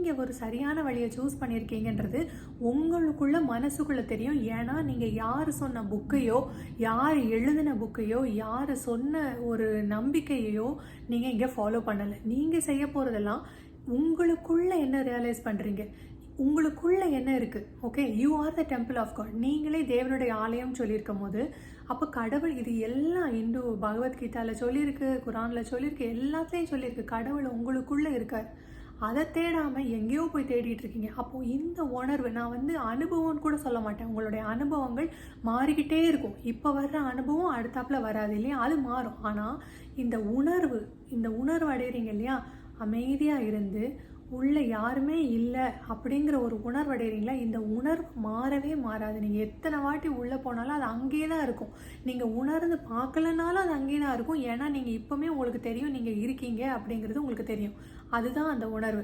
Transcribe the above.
நீங்கள் ஒரு சரியான வழியை சூஸ் பண்ணியிருக்கீங்கன்றது உங்களுக்குள்ள மனசுக்குள்ளே தெரியும். ஏன்னா நீங்கள் யார் சொன்ன புக்கையோ, யார் எழுதின புக்கையோ, யார் சொன்ன ஒரு நம்பிக்கையோ நீங்கள் இங்கே ஃபாலோ பண்ணலை. நீங்கள் செய்ய போகிறதெல்லாம் உங்களுக்குள்ளே என்ன ரியலைஸ் பண்ணுறீங்க, உங்களுக்குள்ளே என்ன இருக்குது. Okay, you are the temple of God. நீங்களே தேவனுடைய ஆலயம் சொல்லியிருக்கும் போது அப்போ கடவுள் இது எல்லாம் இந்து பகவத்கீதாவில் சொல்லியிருக்கு, குரானில் சொல்லியிருக்கு, எல்லாத்துலேயும் சொல்லியிருக்கு. கடவுள் உங்களுக்குள்ளே இருக்கார். அதை தேடாமல் எங்கேயோ போய் தேடிட்டு இருக்கீங்க. அப்போது இந்த உணர்வு, நான் அனுபவம்னு கூட சொல்ல மாட்டேன், உங்களுடைய அனுபவங்கள் மாறிக்கிட்டே இருக்கும். இப்போ வர்ற அனுபவம் அடுத்தாப்புல வராது இல்லையா, அது மாறும். ஆனால் இந்த உணர்வு அடைகிறீங்க இல்லையா, அமைதியாக இருந்து உள்ளே யாருமே இல்லை அப்படிங்கிற ஒரு உணர்வு அடைகிறீங்களா, இந்த உணர்வு மாறவே மாறாது. நீங்கள் எத்தனை வாட்டி உள்ளே போனாலும் அது அங்கேயே தான் இருக்கும். நீங்கள் உணர்ந்து பார்க்கலனாலும் அது அங்கேயே தான் இருக்கும். ஏன்னா நீங்கள் இப்போவுமே உங்களுக்கு தெரியும் நீங்கள் இருக்கீங்க அப்படிங்கிறது உங்களுக்கு தெரியும். அதுதான் அந்த உணர்வு.